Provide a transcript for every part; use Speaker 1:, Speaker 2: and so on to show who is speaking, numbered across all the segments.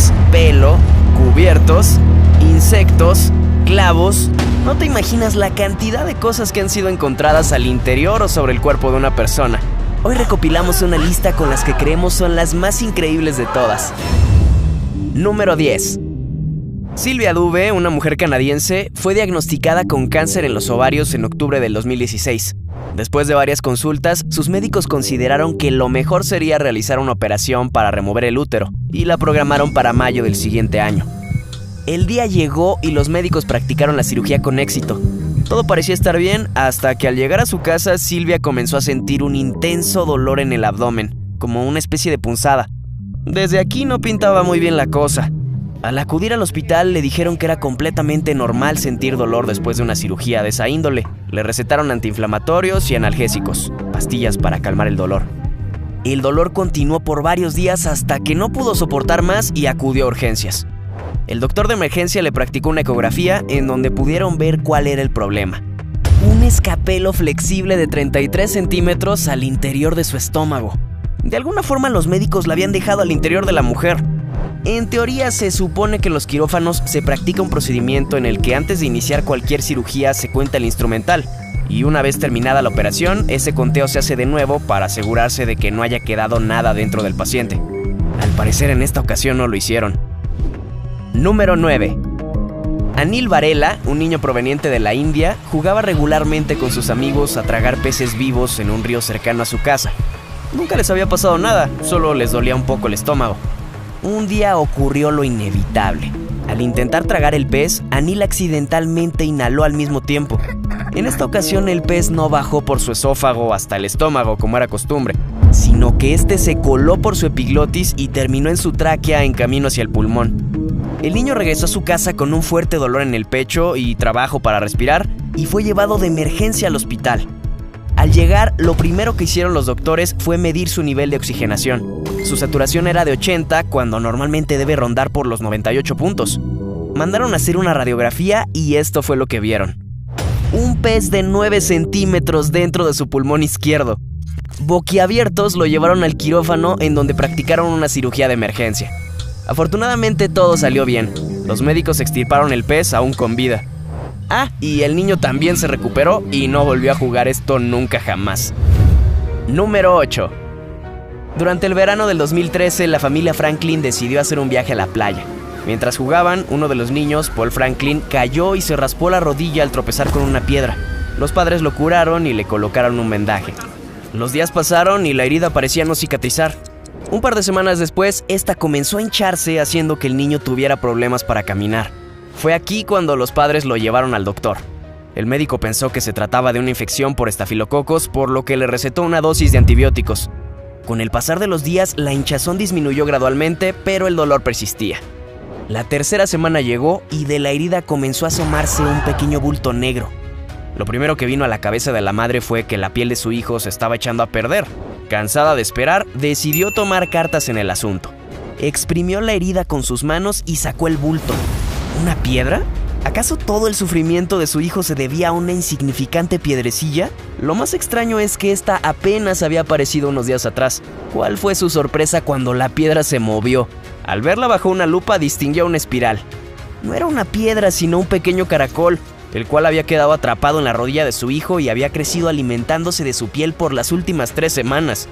Speaker 1: uñas, pelo, cubiertos, insectos, clavos. No te imaginas la cantidad de cosas que han sido encontradas al interior o sobre el cuerpo de una persona. Hoy recopilamos una lista con las que creemos son las más increíbles de todas. Número 10. Sylvia Dube, una mujer canadiense, fue diagnosticada con cáncer en los ovarios en octubre del 2016. Después de varias consultas, sus médicos consideraron que lo mejor sería realizar una operación para remover el útero y la programaron para mayo del siguiente año. El día llegó y los médicos practicaron la cirugía con éxito. Todo parecía estar bien hasta que al llegar a su casa, Sylvia comenzó a sentir un intenso dolor en el abdomen, como una especie de punzada. Desde aquí no pintaba muy bien la cosa. Al acudir al hospital le dijeron que era completamente normal sentir dolor después de una cirugía de esa índole. Le recetaron antiinflamatorios y analgésicos, pastillas para calmar el dolor. El dolor continuó por varios días hasta que no pudo soportar más y acudió a urgencias. El doctor de emergencia le practicó una ecografía en donde pudieron ver cuál era el problema. Un escapelo flexible de 33 centímetros al interior de su estómago. De alguna forma los médicos la habían dejado al interior de la mujer. En teoría se supone que en los quirófanos se practica un procedimiento en el que antes de iniciar cualquier cirugía se cuenta el instrumental y una vez terminada la operación, ese conteo se hace de nuevo para asegurarse de que no haya quedado nada dentro del paciente. Al parecer en esta ocasión no lo hicieron. Número 9. Anil Varela, un niño proveniente de la India, jugaba regularmente con sus amigos a tragar peces vivos en un río cercano a su casa. Nunca les había pasado nada, solo les dolía un poco el estómago. Un día ocurrió lo inevitable. Al intentar tragar el pez, Anil accidentalmente inhaló al mismo tiempo. En esta ocasión el pez no bajó por su esófago hasta el estómago como era costumbre, sino que este se coló por su epiglotis y terminó en su tráquea en camino hacia el pulmón. El niño regresó a su casa con un fuerte dolor en el pecho y trabajo para respirar y fue llevado de emergencia al hospital. Al llegar, lo primero que hicieron los doctores fue medir su nivel de oxigenación. Su saturación era de 80 cuando normalmente debe rondar por los 98 puntos. Mandaron a hacer una radiografía y esto fue lo que vieron. Un pez de 9 centímetros dentro de su pulmón izquierdo. Boquiabiertos lo llevaron al quirófano en donde practicaron una cirugía de emergencia. Afortunadamente todo salió bien. Los médicos extirparon el pez aún con vida. Y el niño también se recuperó y no volvió a jugar esto nunca jamás. Número 8. Durante el verano del 2013, la familia Franklin decidió hacer un viaje a la playa. Mientras jugaban, uno de los niños, Paul Franklin, cayó y se raspó la rodilla al tropezar con una piedra. Los padres lo curaron y le colocaron un vendaje. Los días pasaron y la herida parecía no cicatrizar. Un par de semanas después, esta comenzó a hincharse, haciendo que el niño tuviera problemas para caminar. Fue aquí cuando los padres lo llevaron al doctor. El médico pensó que se trataba de una infección por estafilococos, por lo que le recetó una dosis de antibióticos. Con el pasar de los días, la hinchazón disminuyó gradualmente, pero el dolor persistía. La tercera semana llegó y de la herida comenzó a asomarse un pequeño bulto negro. Lo primero que vino a la cabeza de la madre fue que la piel de su hijo se estaba echando a perder. Cansada de esperar, decidió tomar cartas en el asunto. Exprimió la herida con sus manos y sacó el bulto. ¿Una piedra? ¿Acaso todo el sufrimiento de su hijo se debía a una insignificante piedrecilla? Lo más extraño es que esta apenas había aparecido unos días atrás. ¿Cuál fue su sorpresa cuando la piedra se movió? Al verla bajo una lupa distinguió una espiral. No era una piedra, sino un pequeño caracol, el cual había quedado atrapado en la rodilla de su hijo y había crecido alimentándose de su piel por las últimas 3 semanas.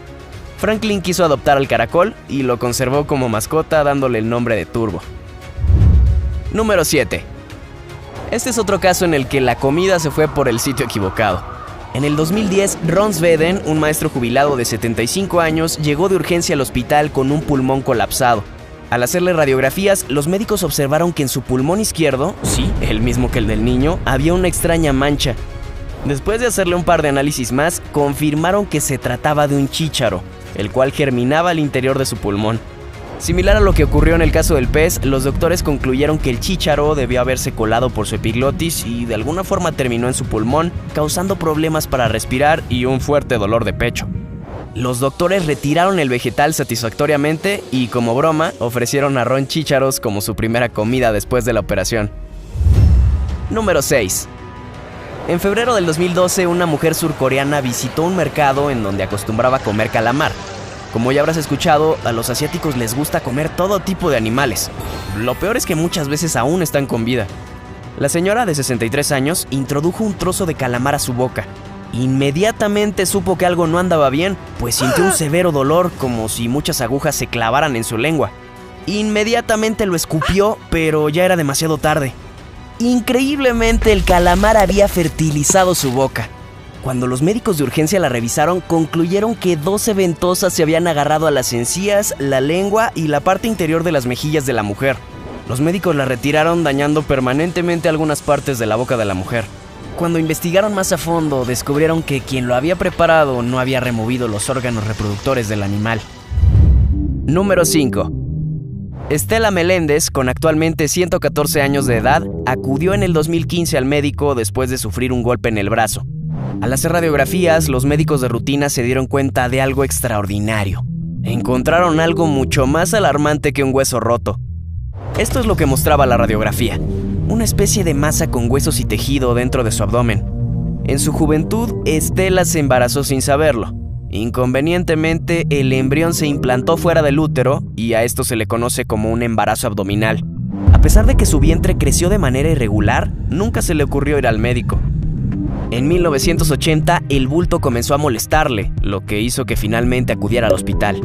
Speaker 1: Franklin quiso adoptar al caracol y lo conservó como mascota, dándole el nombre de Turbo. Número 7. Este es otro caso en el que la comida se fue por el sitio equivocado. En el 2010, Ron Sveden, un maestro jubilado de 75 años, llegó de urgencia al hospital con un pulmón colapsado. Al hacerle radiografías, los médicos observaron que en su pulmón izquierdo, sí, el mismo que el del niño, había una extraña mancha. Después de hacerle un par de análisis más, confirmaron que se trataba de un chícharo, el cual germinaba al interior de su pulmón. Similar a lo que ocurrió en el caso del pez, los doctores concluyeron que el chícharo debió haberse colado por su epiglotis y de alguna forma terminó en su pulmón, causando problemas para respirar y un fuerte dolor de pecho. Los doctores retiraron el vegetal satisfactoriamente y, como broma, ofrecieron a Ron chícharos como su primera comida después de la operación. Número 6. En febrero del 2012, una mujer surcoreana visitó un mercado en donde acostumbraba comer calamar. Como ya habrás escuchado, a los asiáticos les gusta comer todo tipo de animales. Lo peor es que muchas veces aún están con vida. La señora de 63 años introdujo un trozo de calamar a su boca. Inmediatamente supo que algo no andaba bien, pues sintió un severo dolor, como si muchas agujas se clavaran en su lengua. Inmediatamente lo escupió, pero ya era demasiado tarde. Increíblemente, el calamar había fertilizado su boca. Cuando los médicos de urgencia la revisaron, concluyeron que 12 ventosas se habían agarrado a las encías, la lengua y la parte interior de las mejillas de la mujer. Los médicos la retiraron, dañando permanentemente algunas partes de la boca de la mujer. Cuando investigaron más a fondo, descubrieron que quien lo había preparado no había removido los órganos reproductores del animal. Número 5. Estela Meléndez, con actualmente 114 años de edad, acudió en el 2015 al médico después de sufrir un golpe en el brazo. Al hacer radiografías, los médicos de rutina se dieron cuenta de algo extraordinario. Encontraron algo mucho más alarmante que un hueso roto. Esto es lo que mostraba la radiografía: una especie de masa con huesos y tejido dentro de su abdomen. En su juventud, Estela se embarazó sin saberlo. Inconvenientemente, el embrión se implantó fuera del útero y a esto se le conoce como un embarazo abdominal. A pesar de que su vientre creció de manera irregular, nunca se le ocurrió ir al médico. En 1980, el bulto comenzó a molestarle, lo que hizo que finalmente acudiera al hospital.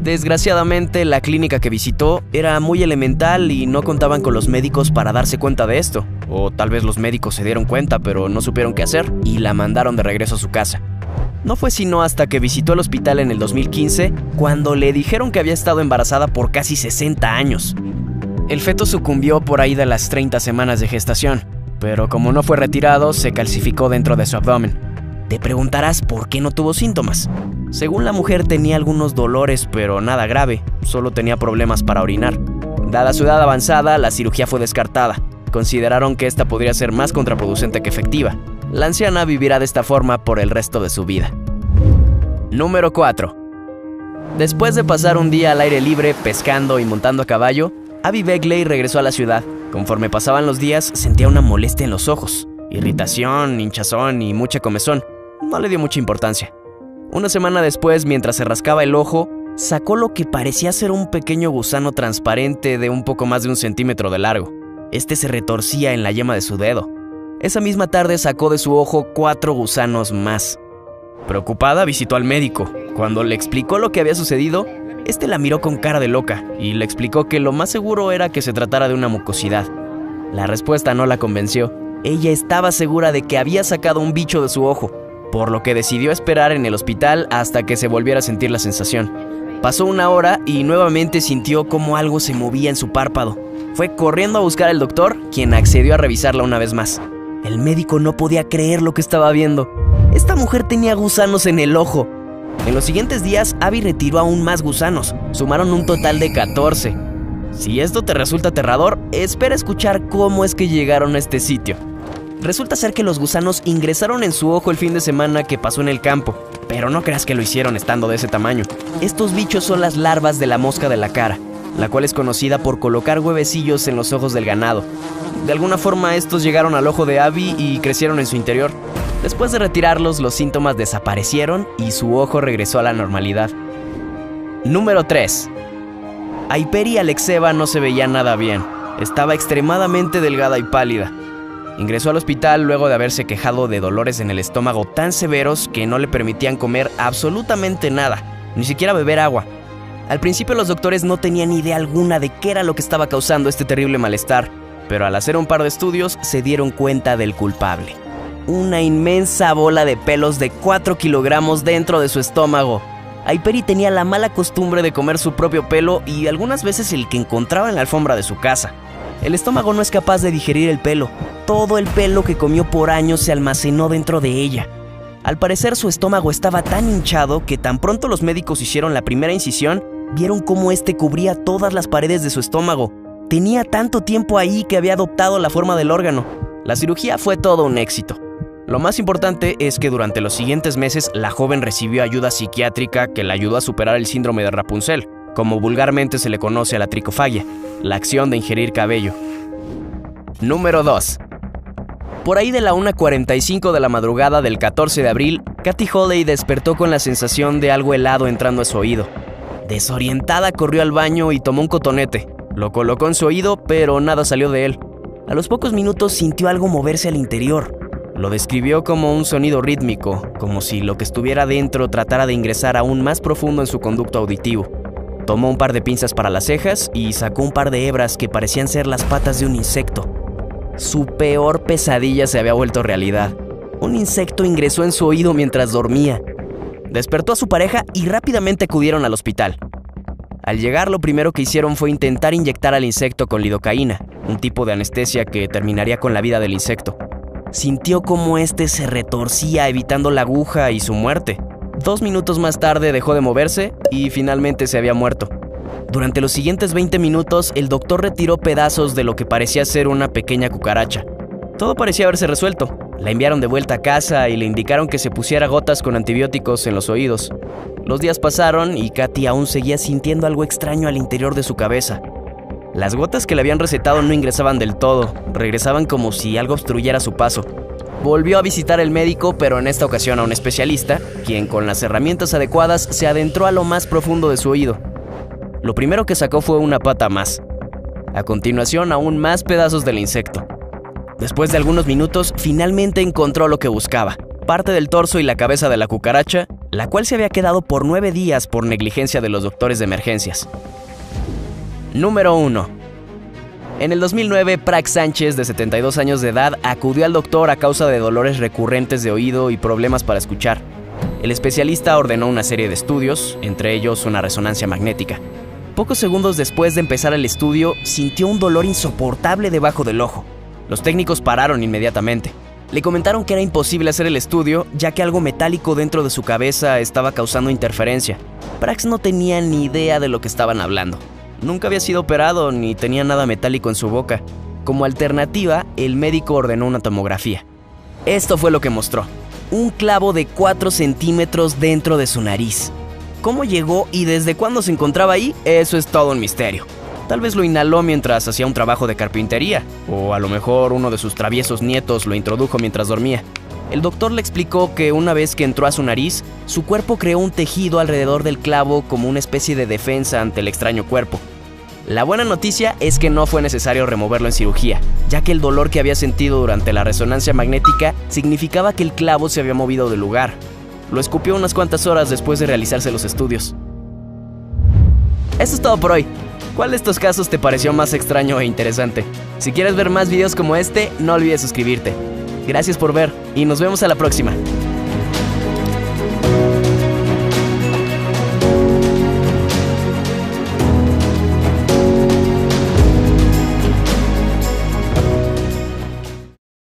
Speaker 1: Desgraciadamente, la clínica que visitó era muy elemental y no contaban con los médicos para darse cuenta de esto. O tal vez los médicos se dieron cuenta, pero no supieron qué hacer y la mandaron de regreso a su casa. No fue sino hasta que visitó el hospital en el 2015 cuando le dijeron que había estado embarazada por casi 60 años. El feto sucumbió por ahí de las 30 semanas de gestación, pero como no fue retirado, se calcificó dentro de su abdomen. Te preguntarás por qué no tuvo síntomas. Según la mujer, tenía algunos dolores, pero nada grave, solo tenía problemas para orinar. Dada su edad avanzada, la cirugía fue descartada. Consideraron que esta podría ser más contraproducente que efectiva. La anciana vivirá de esta forma por el resto de su vida. Número 4. Después de pasar un día al aire libre, pescando y montando a caballo, Abby Begley regresó a la ciudad. Conforme pasaban los días, sentía una molestia en los ojos, irritación, hinchazón y mucha comezón. No le dio mucha importancia. Una semana después, mientras se rascaba el ojo, sacó lo que parecía ser un pequeño gusano transparente de un poco más de 1 centímetro de largo. Este se retorcía en la yema de su dedo. Esa misma tarde sacó de su ojo 4 gusanos más. Preocupada, visitó al médico. Cuando le explicó lo que había sucedido, este la miró con cara de loca y le explicó que lo más seguro era que se tratara de una mucosidad. La respuesta no la convenció. Ella estaba segura de que había sacado un bicho de su ojo, por lo que decidió esperar en el hospital hasta que se volviera a sentir la sensación. Pasó 1 hora y nuevamente sintió como algo se movía en su párpado. Fue corriendo a buscar al doctor, quien accedió a revisarla una vez más. El médico no podía creer lo que estaba viendo. Esta mujer tenía gusanos en el ojo. En los siguientes días, Abby retiró aún más gusanos. Sumaron un total de 14. Si esto te resulta aterrador, espera escuchar cómo es que llegaron a este sitio. Resulta ser que los gusanos ingresaron en su ojo el fin de semana que pasó en el campo, pero no creas que lo hicieron estando de ese tamaño. Estos bichos son las larvas de la mosca de la cara, la cual es conocida por colocar huevecillos en los ojos del ganado. De alguna forma estos llegaron al ojo de Abby y crecieron en su interior. Después de retirarlos, los síntomas desaparecieron y su ojo regresó a la normalidad. Número 3. Ayperi Alexeva no se veía nada bien. Estaba extremadamente delgada y pálida. Ingresó al hospital luego de haberse quejado de dolores en el estómago tan severos que no le permitían comer absolutamente nada, ni siquiera beber agua. Al principio los doctores no tenían idea alguna de qué era lo que estaba causando este terrible malestar, pero al hacer un par de estudios se dieron cuenta del culpable. Una inmensa bola de pelos de 4 kilogramos dentro de su estómago. Ayperi tenía la mala costumbre de comer su propio pelo y algunas veces el que encontraba en la alfombra de su casa. El estómago no es capaz de digerir el pelo. Todo el pelo que comió por años se almacenó dentro de ella. Al parecer su estómago estaba tan hinchado que tan pronto los médicos hicieron la primera incisión, vieron cómo este cubría todas las paredes de su estómago. Tenía tanto tiempo ahí que había adoptado la forma del órgano. La cirugía fue todo un éxito. Lo más importante es que durante los siguientes meses la joven recibió ayuda psiquiátrica que la ayudó a superar el síndrome de Rapunzel, como vulgarmente se le conoce a la tricofagia, la acción de ingerir cabello. Número 2. Por ahí de la 1:45 de la madrugada del 14 de abril, Kathy Holley despertó con la sensación de algo helado entrando a su oído. Desorientada corrió al baño y tomó un cotonete. Lo colocó en su oído, pero nada salió de él. A los pocos minutos sintió algo moverse al interior. Lo describió como un sonido rítmico, como si lo que estuviera dentro tratara de ingresar aún más profundo en su conducto auditivo. Tomó un par de pinzas para las cejas y sacó un par de hebras que parecían ser las patas de un insecto. Su peor pesadilla se había vuelto realidad. Un insecto ingresó en su oído mientras dormía. Despertó a su pareja y rápidamente acudieron al hospital. Al llegar, lo primero que hicieron fue intentar inyectar al insecto con lidocaína, un tipo de anestesia que terminaría con la vida del insecto. Sintió cómo este se retorcía evitando la aguja y su muerte. 2 minutos más tarde dejó de moverse y finalmente se había muerto. Durante los siguientes 20 minutos, el doctor retiró pedazos de lo que parecía ser una pequeña cucaracha. Todo parecía haberse resuelto. La enviaron de vuelta a casa y le indicaron que se pusiera gotas con antibióticos en los oídos. Los días pasaron y Katy aún seguía sintiendo algo extraño al interior de su cabeza. Las gotas que le habían recetado no ingresaban del todo, regresaban como si algo obstruyera su paso. Volvió a visitar al médico, pero en esta ocasión a un especialista, quien con las herramientas adecuadas se adentró a lo más profundo de su oído. Lo primero que sacó fue una pata más. A continuación, aún más pedazos del insecto. Después de algunos minutos, finalmente encontró lo que buscaba: parte del torso y la cabeza de la cucaracha, la cual se había quedado por 9 días por negligencia de los doctores de emergencias. Número 1. En el 2009, Prak Sánchez, de 72 años de edad, acudió al doctor a causa de dolores recurrentes de oído y problemas para escuchar. El especialista ordenó una serie de estudios, entre ellos una resonancia magnética. Pocos segundos después de empezar el estudio, sintió un dolor insoportable debajo del ojo. Los técnicos pararon inmediatamente. Le comentaron que era imposible hacer el estudio, ya que algo metálico dentro de su cabeza estaba causando interferencia. Prak no tenía ni idea de lo que estaban hablando. Nunca había sido operado ni tenía nada metálico en su boca. Como alternativa, el médico ordenó una tomografía. Esto fue lo que mostró: un clavo de 4 centímetros dentro de su nariz. ¿Cómo llegó y desde cuándo se encontraba ahí? Eso es todo un misterio. Tal vez lo inhaló mientras hacía un trabajo de carpintería, o a lo mejor uno de sus traviesos nietos lo introdujo mientras dormía. El doctor le explicó que una vez que entró a su nariz, su cuerpo creó un tejido alrededor del clavo como una especie de defensa ante el extraño cuerpo. La buena noticia es que no fue necesario removerlo en cirugía, ya que el dolor que había sentido durante la resonancia magnética significaba que el clavo se había movido del lugar. Lo escupió unas cuantas horas después de realizarse los estudios. Eso es todo por hoy. ¿Cuál de estos casos te pareció más extraño e interesante? Si quieres ver más videos como este, no olvides suscribirte. Gracias por ver y nos vemos a la próxima.